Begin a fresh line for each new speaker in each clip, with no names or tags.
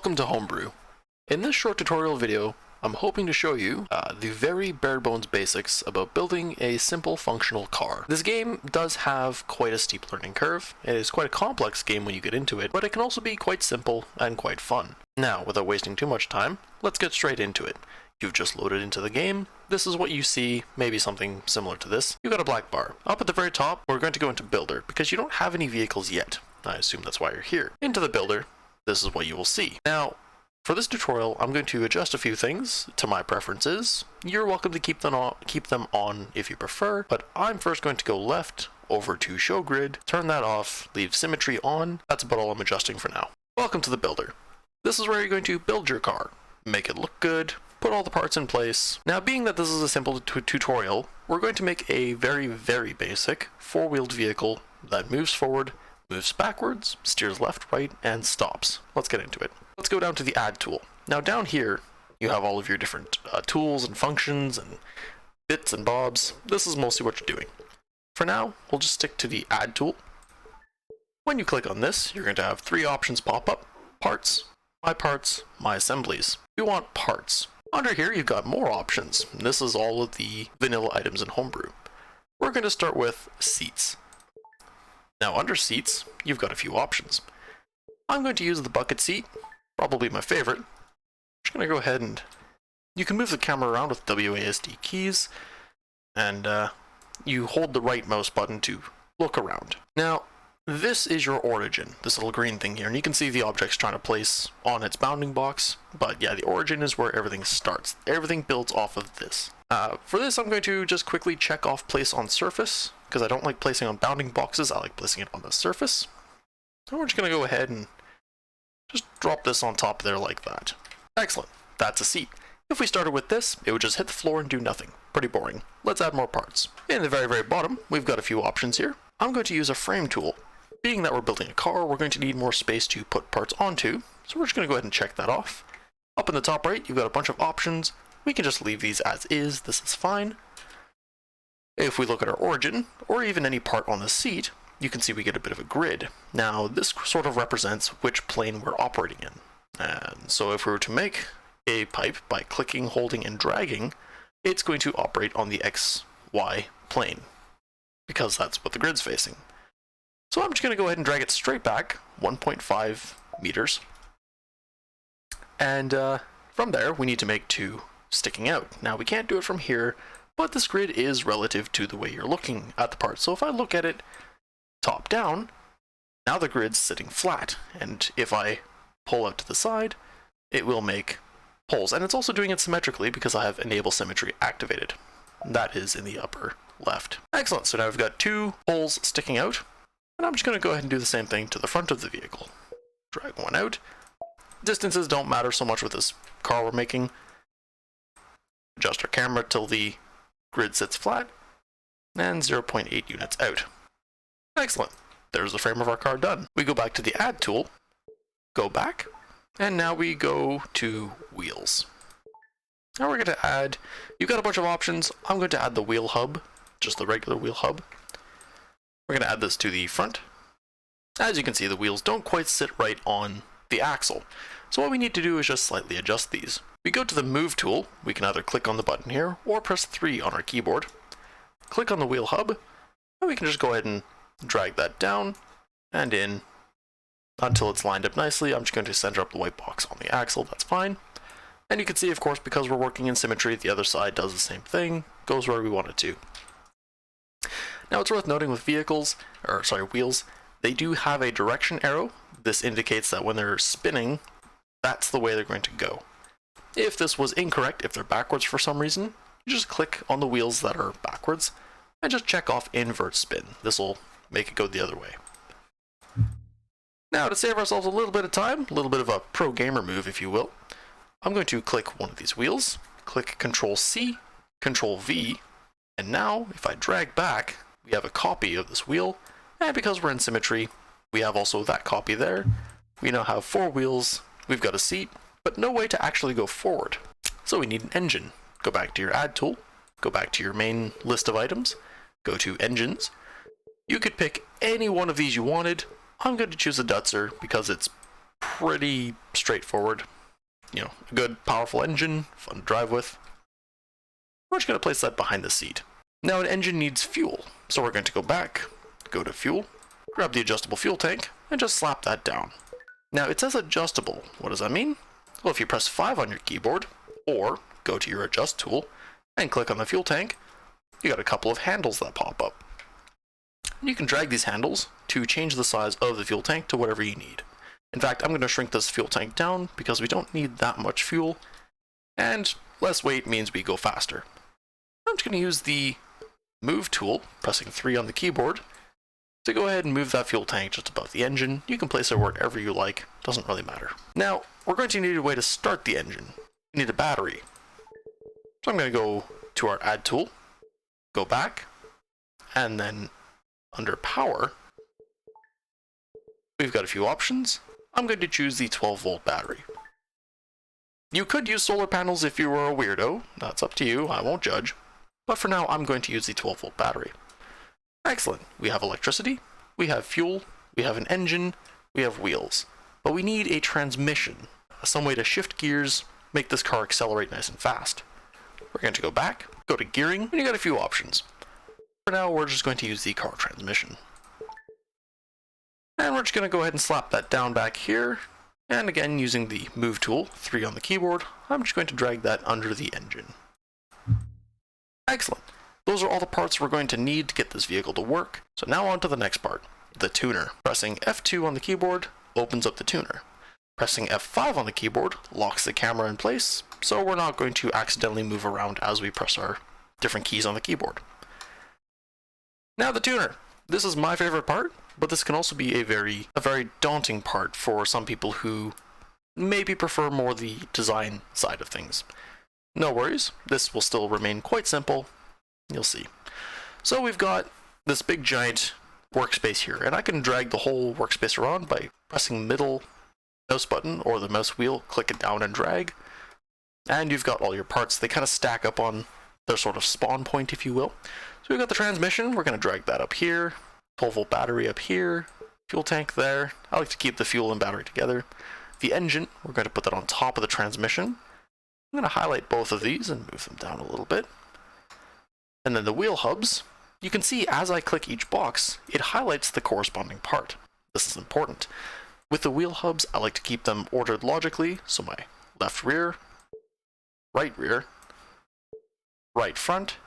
Welcome to Homebrew. In this short tutorial video, I'm hoping to show you the very bare bones basics about building a simple functional car. This game does have quite a steep learning curve. It is quite a complex game when you get into it, but it can also be quite simple and quite fun. Now, without wasting too much time, let's get straight into it. You've just loaded into the game. This is what you see, maybe something similar to this. You've got a black bar. Up at the very top, we're going to go into Builder, because you don't have any vehicles yet. I assume that's why you're here. Into the Builder, this is what you will see. Now, for this tutorial, I'm going to adjust a few things to my preferences. You're welcome to keep them on if you prefer, but I'm first going to go left over to Show Grid, turn that off, leave Symmetry on. That's about all I'm adjusting for now. Welcome to the Builder. This is where you're going to build your car, make it look good, put all the parts in place. Now, being that this is a simple tutorial, we're going to make a very, very basic four-wheeled vehicle that moves forward, moves backwards, steers left, right, and stops. Let's get into it. Let's go down to the Add tool. Now down here, you have all of your different tools and functions and bits and bobs. This is mostly what you're doing. For now, we'll just stick to the Add tool. When you click on this, you're going to have three options pop up: Parts, My Assemblies. You want Parts. Under here, you've got more options. This is all of the vanilla items in Homebrew. We're going to start with Seats. Now under Seats, you've got a few options. I'm going to use the bucket seat, probably my favorite. I'm just going to go ahead and you can move the camera around with WASD keys, and you hold the right mouse button to look around. Now, this is your origin, this little green thing here, and you can see the object's trying to place on its bounding box, but yeah, the origin is where everything starts. Everything builds off of this. For this, I'm going to just quickly check off Place on Surface, because I don't like placing on bounding boxes, I like placing it on the surface. So we're just going to go ahead and just drop this on top there like that. Excellent, that's a seat. If we started with this, it would just hit the floor and do nothing. Pretty boring. Let's add more parts. In the very, very bottom, we've got a few options here. I'm going to use a frame tool. Being that we're building a car, we're going to need more space to put parts onto, so we're just going to go ahead and check that off. Up in the top right, you've got a bunch of options. We can just leave these as is, this is fine. If we look at our origin, or even any part on the seat, you can see we get a bit of a grid. Now, this sort of represents which plane we're operating in. And so if we were to make a pipe by clicking, holding, and dragging, it's going to operate on the XY plane, because that's what the grid's facing. So I'm just going to go ahead and drag it straight back, 1.5 meters. And from there, we need to make two sticking out. Now, we can't do it from here, but this grid is relative to the way you're looking at the part. So if I look at it top down, now the grid's sitting flat. And if I pull out to the side, it will make holes. And it's also doing it symmetrically because I have Enable Symmetry activated. That is in the upper left. Excellent. So now we've got two holes sticking out. And I'm just going to go ahead and do the same thing to the front of the vehicle. Drag one out. Distances don't matter so much with this car we're making. Adjust our camera till the grid sits flat, and 0.8 units out. Excellent. There's the frame of our car done. We go back to the Add tool, go back, and now we go to Wheels. Now we're going to add, you've got a bunch of options. I'm going to add the wheel hub, just the regular wheel hub. We're going to add this to the front. As you can see, the wheels don't quite sit right on the axle. So what we need to do is just slightly adjust these. We go to the Move tool. We can either click on the button here or press 3 on our keyboard. Click on the wheel hub, and we can just go ahead and drag that down and in until it's lined up nicely. I'm just going to center up the white box on the axle. That's fine. And you can see, of course, because we're working in symmetry, the other side does the same thing, goes where we want it to. Now, it's worth noting with wheels, they do have a direction arrow. This indicates that when they're spinning, that's the way they're going to go. If this was incorrect, if they're backwards for some reason, you just click on the wheels that are backwards and just check off Invert Spin. This will make it go the other way. Now, to save ourselves a little bit of time, a little bit of a pro gamer move, if you will, I'm going to click one of these wheels, click Control-C, Control-V, and now, if I drag back, we have a copy of this wheel, and because we're in symmetry, we have also that copy there. We now have four wheels, we've got a seat, but no way to actually go forward. So we need an engine. Go back to your Add tool, go back to your main list of items, go to Engines. You could pick any one of these you wanted. I'm going to choose a Dutzer because it's pretty straightforward. You know, a good, powerful engine, fun to drive with. We're just going to place that behind the seat. Now an engine needs fuel, so we're going to go back, go to fuel, grab the adjustable fuel tank, and just slap that down. Now it says adjustable. What does that mean? Well, if you press 5 on your keyboard, or go to your adjust tool, and click on the fuel tank, you got a couple of handles that pop up. And you can drag these handles to change the size of the fuel tank to whatever you need. In fact, I'm going to shrink this fuel tank down because we don't need that much fuel, and less weight means we go faster. I'm just going to use the move tool, pressing 3 on the keyboard, to go ahead and move that fuel tank just above the engine. You can place it wherever you like, doesn't really matter. Now, we're going to need a way to start the engine. We need a battery. So I'm going to go to our add tool, go back, and then under power, we've got a few options. I'm going to choose the 12-volt battery. You could use solar panels if you were a weirdo. That's up to you, I won't judge. But for now, I'm going to use the 12-volt battery. Excellent. We have electricity, we have fuel, we have an engine, we have wheels. But we need a transmission, some way to shift gears, make this car accelerate nice and fast. We're going to go back, go to gearing, and you got a few options. For now, we're just going to use the car transmission. And we're just going to go ahead and slap that down back here. And again, using the move tool, 3 on the keyboard, I'm just going to drag that under the engine. Excellent. Those are all the parts we're going to need to get this vehicle to work. So now on to the next part, the tuner. Pressing F2 on the keyboard opens up the tuner. Pressing F5 on the keyboard locks the camera in place, so we're not going to accidentally move around as we press our different keys on the keyboard. Now the tuner. This is my favorite part, but this can also be a very daunting part for some people who maybe prefer more the design side of things. No worries, this will still remain quite simple. You'll see. So we've got this big giant workspace here, and I can drag the whole workspace around by pressing middle mouse button or the mouse wheel, click it down and drag. And you've got all your parts. They kind of stack up on their sort of spawn point, if you will. So we've got the transmission, we're going to drag that up here, 12-volt battery up here, fuel tank there. I like to keep the fuel and battery together. The engine, we're going to put that on top of the transmission. I'm going to highlight both of these and move them down a little bit. And then the wheel hubs, you can see as I click each box, it highlights the corresponding part. This is important. With the wheel hubs, I like to keep them ordered logically, so my left rear, right front,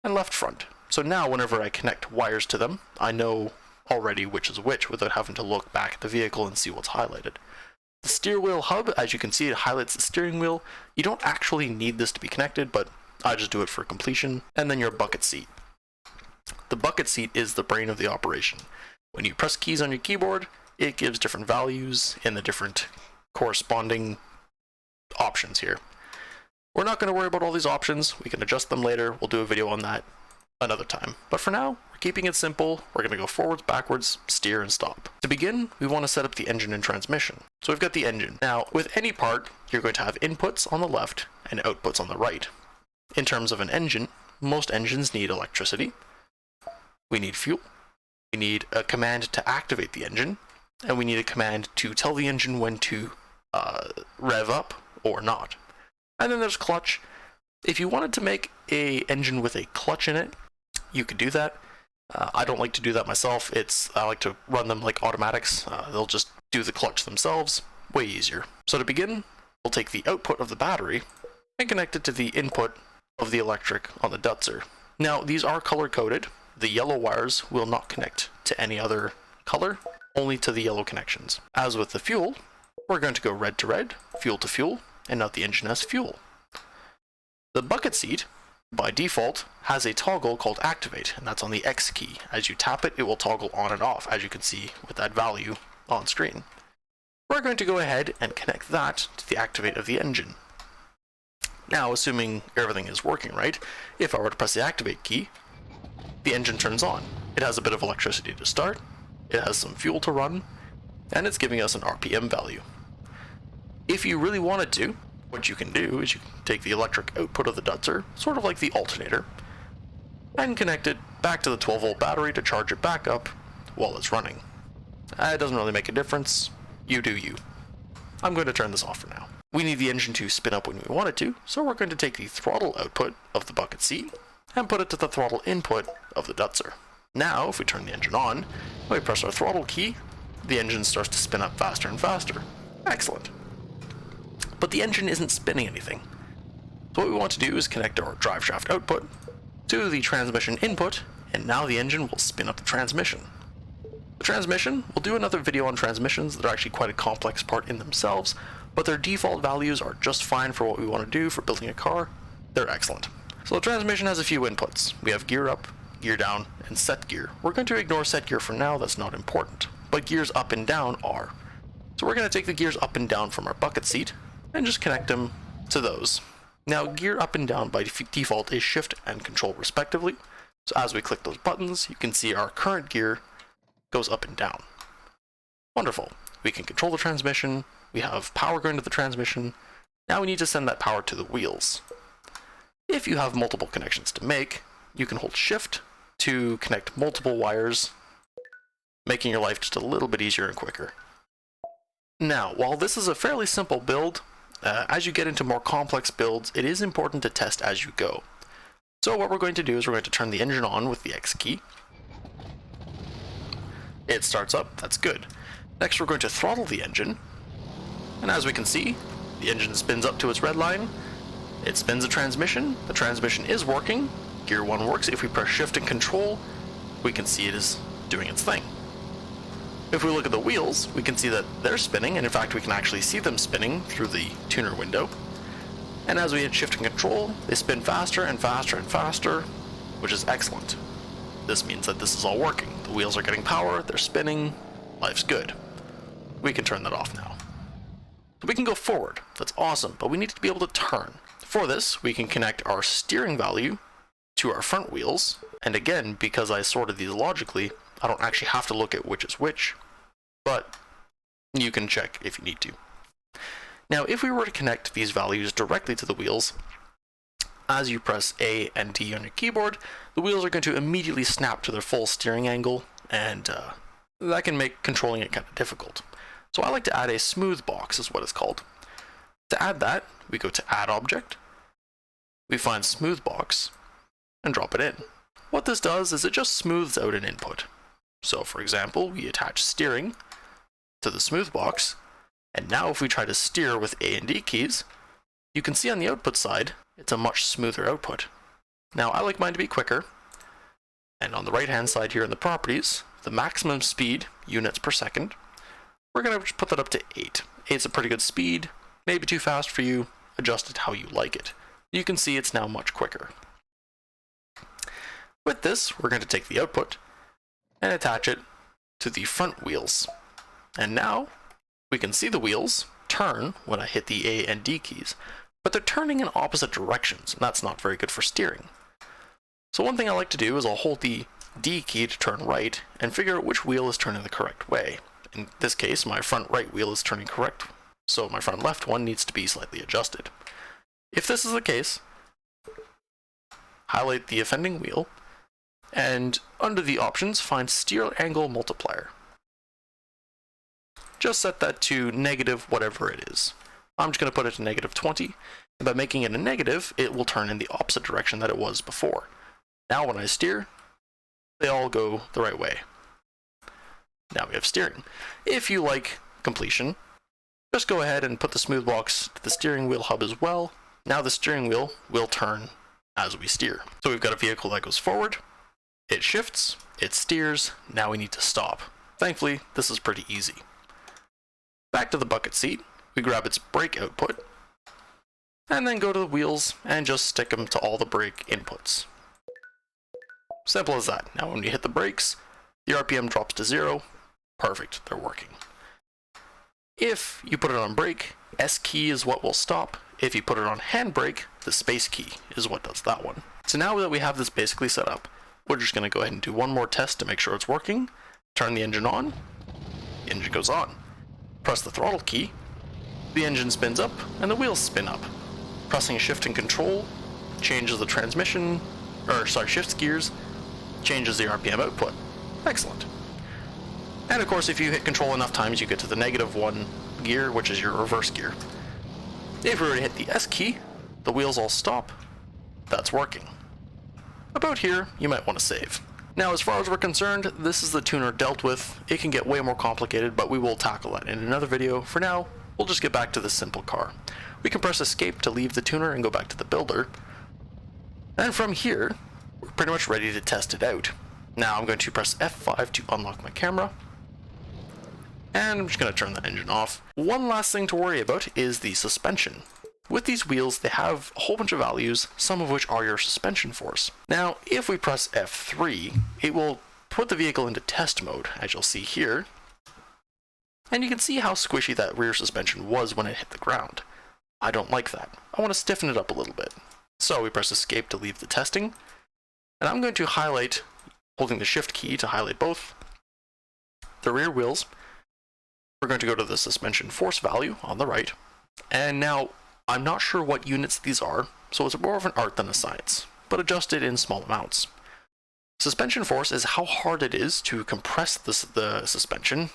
and left front. So now whenever I connect wires to them, I know already which is which without having to look back at the vehicle and see what's highlighted. The steer wheel hub, as you can see, it highlights the steering wheel. You don't actually need this to be connected, but I just do it for completion. And then your bucket seat. The bucket seat is the brain of the operation. When you press keys on your keyboard, it gives different values in the different corresponding options here. We're not going to worry about all these options. We can adjust them later. We'll do a video on that another time. But for now, we're keeping it simple. We're going to go forwards, backwards, steer, and stop. To begin, we want to set up the engine and transmission. So we've got the engine. Now, with any part, you're going to have inputs on the left and outputs on the right. In terms of an engine, most engines need electricity. We need fuel. We need a command to activate the engine. And we need a command to tell the engine when to rev up or not. And then there's clutch. If you wanted to make an engine with a clutch in it, you could do that. I don't like to do that myself. I like to run them like automatics. They'll just do the clutch themselves. Way easier. So to begin, we'll take the output of the battery and connect it to the input of the electric on the Dutzer. Now, these are color-coded. The yellow wires will not connect to any other color, only to the yellow connections. As with the fuel, we're going to go red to red, fuel to fuel, and now the engine has fuel. The bucket seat, by default, has a toggle called activate, and that's on the X key. As you tap it, it will toggle on and off, as you can see with that value on screen. We're going to go ahead and connect that to the activate of the engine. Now, assuming everything is working right, if I were to press the activate key, the engine turns on. It has a bit of electricity to start, it has some fuel to run, and it's giving us an RPM value. If you really wanted to, what you can do is you can take the electric output of the Dutzer, sort of like the alternator, and connect it back to the 12-volt battery to charge it back up while it's running. It doesn't really make a difference. You do you. I'm going to turn this off for now. We need the engine to spin up when we want it to, so we're going to take the throttle output of the bucket seat and put it to the throttle input of the Dutzer. Now, if we turn the engine on, we press our throttle key, the engine starts to spin up faster and faster. Excellent. But the engine isn't spinning anything. So what we want to do is connect our drive shaft output to the transmission input, and now the engine will spin up the transmission. The transmission, we'll do another video on transmissions. They're actually quite a complex part in themselves, but their default values are just fine for what we want to do for building a car. They're excellent. So the transmission has a few inputs. We have gear up, gear down, and set gear. We're going to ignore set gear for now, that's not important, but gears up and down are. So we're going to take the gears up and down from our bucket seat and just connect them to those. Now, gear up and down by default is shift and control respectively. So as we click those buttons, you can see our current gear goes up and down. Wonderful. We can control the transmission. We have power going to the transmission. Now we need to send that power to the wheels. If you have multiple connections to make, you can hold shift to connect multiple wires, making your life just a little bit easier and quicker. Now, while this is a fairly simple build, as you get into more complex builds, it is important to test as you go. So what we're going to do is we're going to turn the engine on with the X key. It starts up, that's good. Next we're going to throttle the engine, and as we can see, the engine spins up to its red line. It spins the transmission is working, gear 1 works. If we press shift and control, we can see it is doing its thing. If we look at the wheels, we can see that they're spinning, and in fact we can actually see them spinning through the tuner window. And as we hit shift and control, they spin faster and faster and faster, which is excellent. This means that this is all working. The wheels are getting power, they're spinning, life's good. We can turn that off now. So we can go forward, that's awesome, but we need to be able to turn. For this, we can connect our steering value to our front wheels, and again, because I sorted these logically, I don't actually have to look at which is which, but you can check if you need to. Now, if we were to connect these values directly to the wheels, as you press A and D on your keyboard, the wheels are going to immediately snap to their full steering angle, and that can make controlling it kind of difficult. So I like to add a smooth box, is what it's called. To add that, we go to Add Object, we find Smooth Box, and drop it in. What this does is it just smooths out an input. So for example, we attach steering to the smooth box, and now if we try to steer with A and D keys, you can see on the output side, it's a much smoother output. Now I like mine to be quicker, and on the right hand side here in the properties, the maximum speed, units per second, we're going to put that up to 8. 8's a pretty good speed, maybe too fast for you, adjust it how you like it. You can see it's now much quicker. With this, we're going to take the output and attach it to the front wheels. And now we can see the wheels turn when I hit the A and D keys, but they're turning in opposite directions, and that's not very good for steering. So one thing I like to do is I'll hold the D key to turn right and figure out which wheel is turning the correct way. In this case, my front right wheel is turning correct, so my front left one needs to be slightly adjusted. If this is the case, highlight the offending wheel, and under the options, find Steer Angle Multiplier. Just set that to negative whatever it is. I'm just going to put it to negative 20, and by making it a negative, it will turn in the opposite direction that it was before. Now when I steer, they all go the right way. Now we have steering. If you like completion, just go ahead and put the smooth box to the steering wheel hub as well. Now the steering wheel will turn as we steer. So we've got a vehicle that goes forward, it shifts, it steers, now we need to stop. Thankfully, this is pretty easy. Back to the bucket seat, we grab its brake output, and then go to the wheels and just stick them to all the brake inputs. Simple as that. Now when you hit the brakes, the RPM drops to 0. Perfect, they're working. If you put it on brake, S key is what will stop. If you put it on handbrake, the space key is what does that one. So now that we have this basically set up, we're just going to go ahead and do one more test to make sure it's working. Turn the engine on, the engine goes on. Press the throttle key, the engine spins up, and the wheels spin up. Pressing shift and control changes the transmission, shifts gears, changes the RPM output. Excellent. And of course, if you hit control enough times, you get to the -1 gear, which is your reverse gear. If we were to hit the S key, the wheels all stop. That's working. About here, you might want to save. Now, as far as we're concerned, this is the tuner dealt with. It can get way more complicated, but we will tackle that in another video. For now, we'll just get back to this simple car. We can press escape to leave the tuner and go back to the builder. And from here, we're pretty much ready to test it out. Now I'm going to press F5 to unlock my camera. And I'm just going to turn the engine off. One last thing to worry about is the suspension. With these wheels, they have a whole bunch of values, some of which are your suspension force. Now, if we press F3, it will put the vehicle into test mode, as you'll see here. And you can see how squishy that rear suspension was when it hit the ground. I don't like that. I want to stiffen it up a little bit. So we press escape to leave the testing. And I'm going to highlight, holding the shift key to highlight both the rear wheels. We're going to go to the suspension force value on the right. And now, I'm not sure what units these are, so it's more of an art than a science, but adjusted in small amounts. Suspension force is how hard it is to compress the suspension,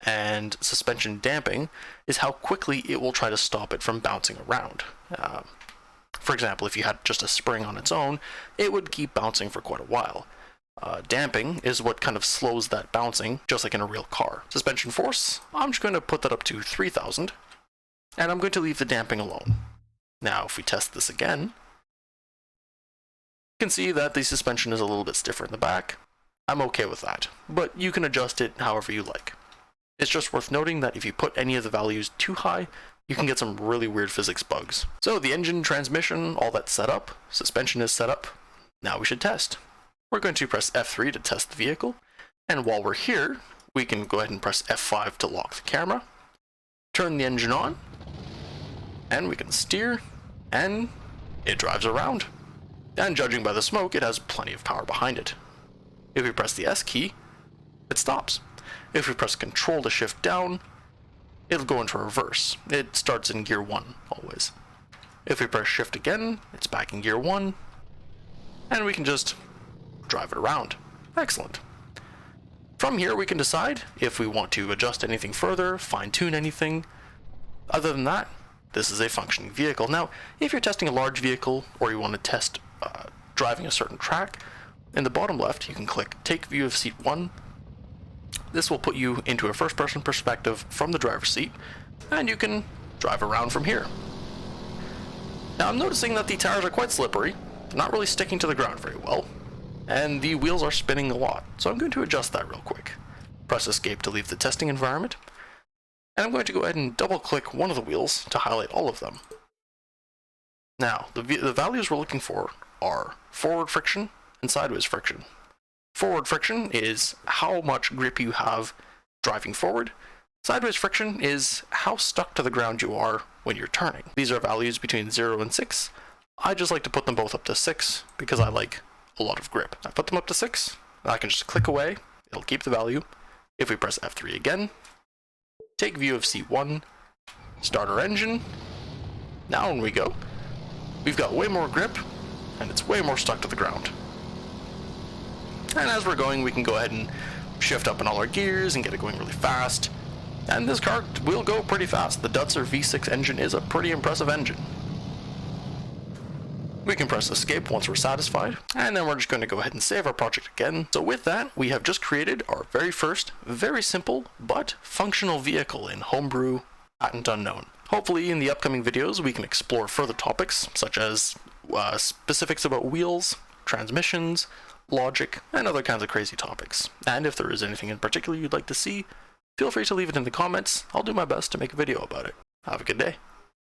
and suspension damping is how quickly it will try to stop it from bouncing around. For example, if you had just a spring on its own, it would keep bouncing for quite a while. Damping is what kind of slows that bouncing, just like in a real car. Suspension force, I'm just going to put that up to 3,000. And I'm going to leave the damping alone. Now, if we test this again, you can see that the suspension is a little bit stiffer in the back. I'm okay with that, but you can adjust it however you like. It's just worth noting that if you put any of the values too high, you can get some really weird physics bugs. So the engine, transmission, all that's set up, suspension is set up. Now we should test. We're going to press F3 to test the vehicle, and while we're here, we can go ahead and press F5 to lock the camera, turn the engine on, and we can steer, and it drives around. And judging by the smoke, it has plenty of power behind it. If we press the S key, it stops. If we press Control to shift down, it'll go into reverse. It starts in gear 1, always. If we press shift again, it's back in gear 1, and we can just drive it around. Excellent. From here, we can decide if we want to adjust anything further, fine-tune anything. Other than that, this is a functioning vehicle. Now, if you're testing a large vehicle or you want to test driving a certain track, in the bottom left, you can click Take View of Seat 1. This will put you into a first-person perspective from the driver's seat, and you can drive around from here. Now, I'm noticing that the tires are quite slippery, not really sticking to the ground very well, and the wheels are spinning a lot, so I'm going to adjust that real quick. Press Escape to leave the testing environment. And I'm going to go ahead and double-click one of the wheels to highlight all of them. Now, the values we're looking for are forward friction and sideways friction. Forward friction is how much grip you have driving forward. Sideways friction is how stuck to the ground you are when you're turning. These are values between 0 and 6. I just like to put them both up to 6 because I like a lot of grip. I put them up to 6, and I can just click away. It'll keep the value. If we press F3 again, take view of C1, start our engine. Now when we go, we've got way more grip, and it's way more stuck to the ground. And as we're going, we can go ahead and shift up in all our gears and get it going really fast. And this car will go pretty fast. The Dutzer V6 engine is a pretty impressive engine. We can press escape once we're satisfied, and then we're just going to go ahead and save our project again. So with that, we have just created our very first, very simple, but functional vehicle in Homebrew Patent Unknown. Hopefully in the upcoming videos we can explore further topics, such as specifics about wheels, transmissions, logic, and other kinds of crazy topics. And if there is anything in particular you'd like to see, feel free to leave it in the comments. I'll do my best to make a video about it. Have a good day.